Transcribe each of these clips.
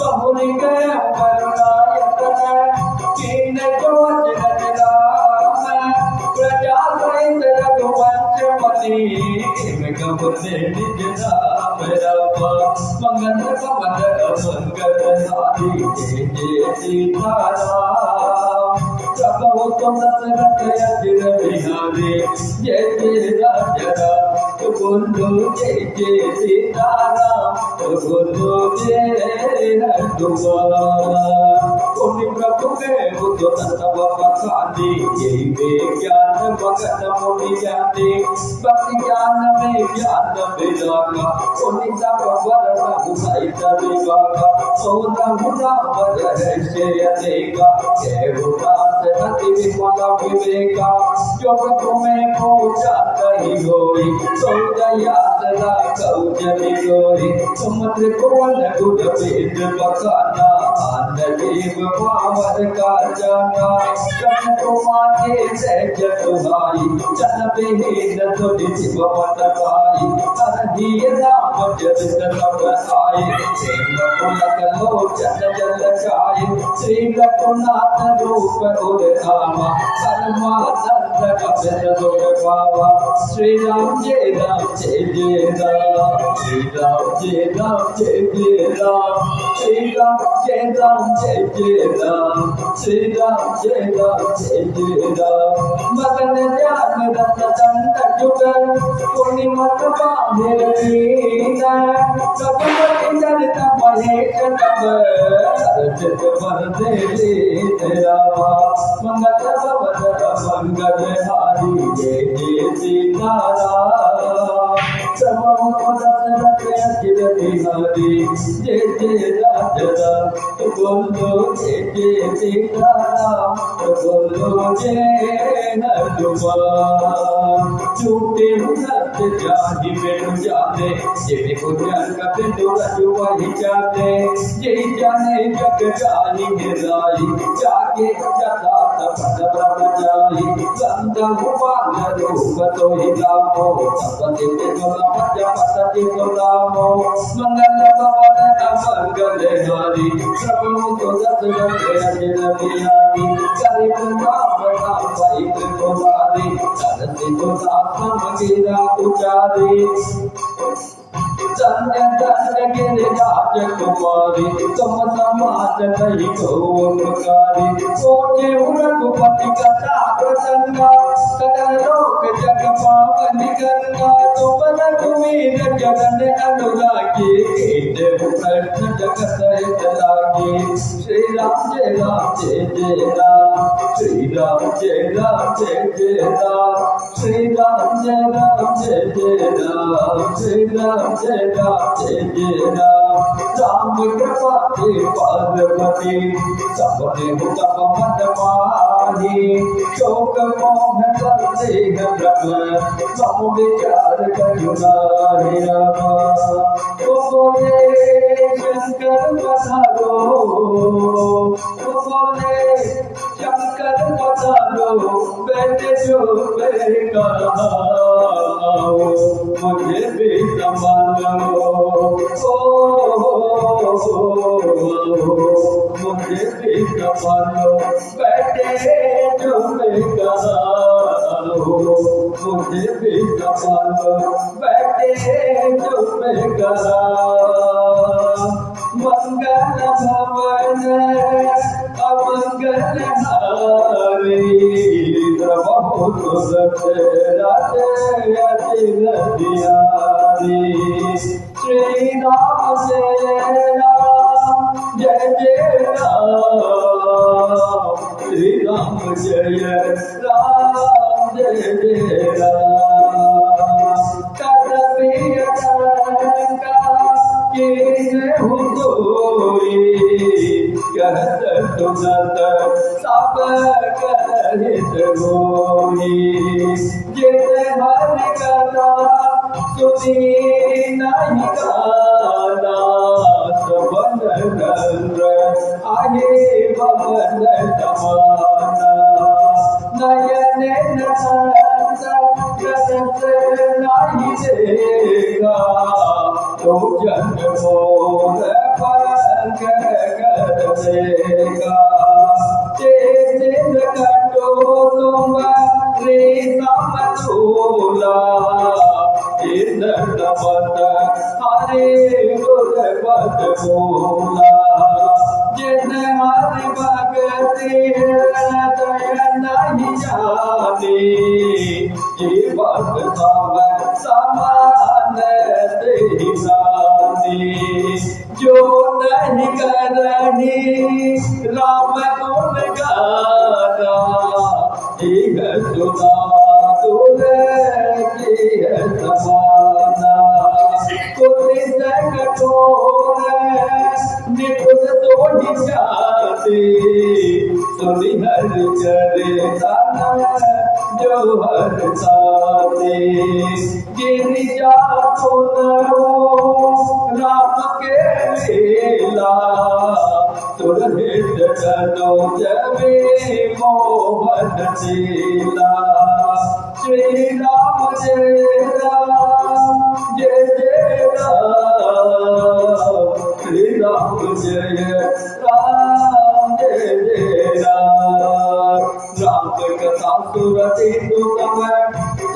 बहुरी गया करुणायतन कीन जोच रचना प्रजा सहित रघुवंश मणि कबूते निज नाम रव मंगल कमल मंगल हारी जय जय सीताराम प्रभु तुम दशरथ अजिर बिहारी जय जय राजा बोलो जय जय सीताराम बोलो जय हनुमान कोटि प्रभु के बुद्ध तत्व बखानी जय ज्ञान भगत मुनि जाने भक्ति ज्ञान में ज्ञान विरागा कोटि सब वर सहित विभागा सौदा मुदा रहस्य अनेका जय भूतांत नति विमल विवेका जो प्रभु में पूजा कही होई सौदा याद राखौ जनि गोरी समुद्र कोल गुड वेद बखाना देव पावर का जाना जन कुमारे सहज तुम्हारी जन बेहेद तुझ शिव मत पाई हर दिए राम जगत सब आए प्रेम पुलक लोचन जल जाए श्री रघुनाथ रूप गुर धामा कर्मा संत कपिल दुख पावा श्री राम जय जय राम श्री राम जय जय राम श्री राम जय जय राम श्री राम जय जय राम मगन ध्यान रत चंद जुग पूर्णिमत बांधे लीना रघुपति चरित महेश तब अर्चित वरदे ले रामा मंगल भवन मंगल हारी जय जय सीताराम प्रभु दशरथ अजिर बिहारी जय जय राजा बोलो जय जय सीताराम बोलो जय हनुमान झूठे सत्य जाहि बिनु जाने जिन्हें को जान का बिनु रजु वही जाने यही जाने जग जाहि निराई जाके जता तपन ब्रह्म जाहि गंगा भगवान रूप तो ही लामो तपति तो लपज पतति तो लामो मंगल भवन मंगल हारी प्रभु तो दशरथ अजिर बिहारी गरीब नाम नाम पाइक को लारी धरती तो साथ मगीरा उचारी चंद चंद गिर राज कुमारी तुम समाज कही गौकारी सोचे रघुपति कथा प्रसंगा सकल लोक जग पावन गंगा तुम रघुवीर जगन अनुरागी कृष्ण जगत हित लागी श्री राम जय जय राम श्री राम जय जय राम श्री राम जय राम श्री राम जय जय राम राम कृपा के पार्वती सबने तप मन माही शोक मोह करते ब्रह्म सम विचार करुणा हे राम बोले शंकर पधारो बोले शंकर पधारो बैठे जो कहा मुझे भी संभालो मुझे भी संभालो बैठे जो कहा मुझे भी संभालो बैठे जो कहा मंगल भवन अमंगल हारी प्रभु तुरत राधे अजिर बिहारी श्री राम जय जय राम श्री राम जय जय राम कदमी कहत सुनत सब कहत होई जित हरि कथा सुनी नहीं गाना सबन गंध आगे भवन समाना नयन नंद नहीं देखा तो जन मोर पंख कर देगा जिंद कटो तुम रे समतोला इंद्र मत हरे गुरबत बोला जिन हरि भगति हृदय नहीं जाने जीवत सब समान तेरी जाने जो नहीं करनी राम गुण गाना एक सुना तुझे समाना कोई कठोर निपुण तोड़ी जाते सुनी हर चरे दाना जो हर साथे गिर जा तो राम के लीला सुरहित करो जबे मोहन चीला श्री राम जय राम जय जय राम श्री राम जय राम जय जय राम राम कथा सुरति दुतम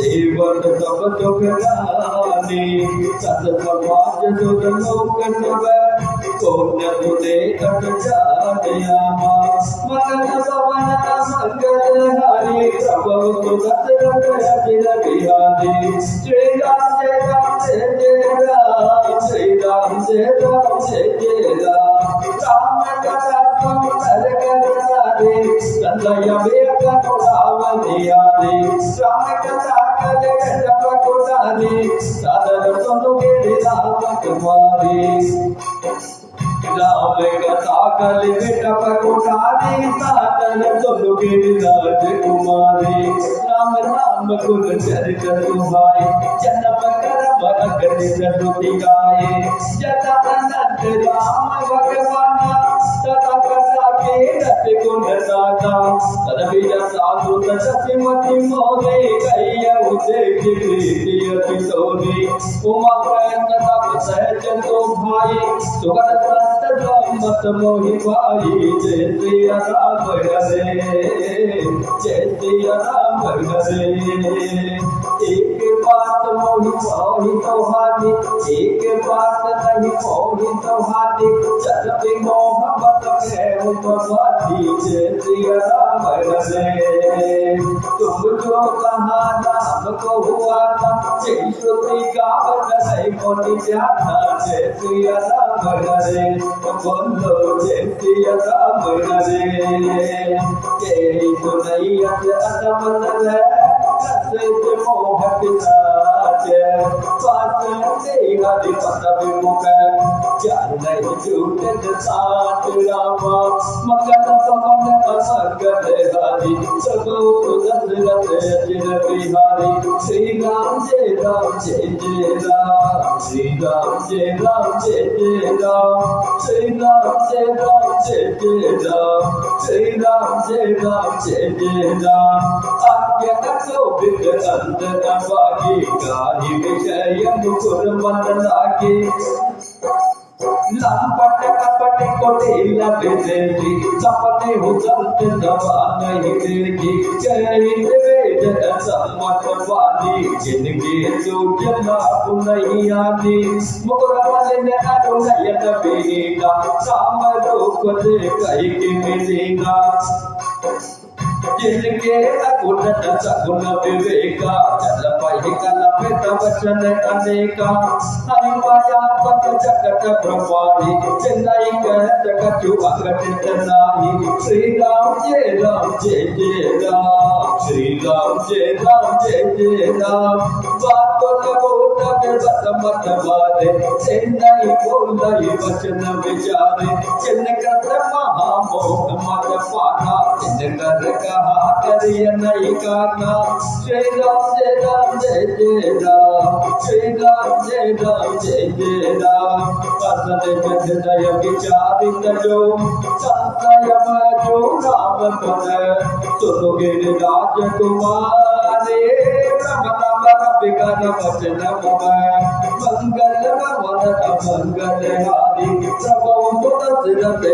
जीवन सब दुख रानी सत समाज सुर लोक सब पुण्य तुदे कट जानिया मगन पवन मंगल हरि प्रभु सुगत रट अजिर बिहारी श्री राम जय राम जय जय राम श्री राम जय राम जय जय राम कथा सुंदर कर सारे संदय वेद रावणिया रे राम कथा कर जप कुटारे सादर सुनु गे राम कुमारी राम कथा कल बेटप कुटारी सादर सुनु गे राजकुमारी राम राम कुल चरित तुम्हारे जन्म कर्म अग्नि स्तुति गाये जता अनंत राम भगवान तथा कथा के रत गुण दाता तदबीज साधु तस्मति मोदे कहिया उसे कीर्ति अति सोनी उमा प्रयत्न तप सहजन तो भाई सुगत संत मत मोहि भाई जय श्री राम हरे जय श्री राम हरे एक बात मोहि तो हाथी एक बात नहीं मोहि तो हाथी चल पे मोहब्बत में भगवती जय श्री राम हरे तुम जो कहा नाम को हुआ था जय श्रुति गावत है मोटी जाना जय श्री राम हरे बोलो जय श्री राम हरे के सुनैया अनमन है सच मोह पिताच पास से हरि पद विमुख ज्ञान नहीं झूठ साथ रामा मगन पवन असगत हरि सबो दशरथ अजिर बिहारी श्री राम जय राम जय जय राम श्री राम जय राम जय जय राम श्री राम जय राम जय जय राम श्री राम जय राम जय जय राम आज्ञा करो विद अंत अपागी गाहि विषय मुकुर मन लागे लंपट कपट कोटे लपेटेगी सपने हो चलते दबा नहीं देगी जय वेद सम्मत वाली जिनके जो जना नहीं आती मुकुर मन ने अनुनयन बेगा काम रूप दे कहीं के मिलेगा जिनके अगुण सगुण विवेका जल पाई कल पित वचन अनेका हरि माया पत जगत प्रपारी चिन्नई कहत कछु अघटित नाही श्री राम जय जय राम श्री राम जय जय राम बात कबूत बस मत बारे चिन्नई बोलई वचन विचारे चिन्न कृत महामोह मत पाना चिन्न कर कहा करिय नहीं करना श्री राम जय जय राम श्री राम जय जय राम पसंद जय विचारित जो संशय जो राम पद सुनो गिर राजकुमारे ब्रह्म विघ्न वचन मम मंगल भवन मंगल हारी प्रभु सुत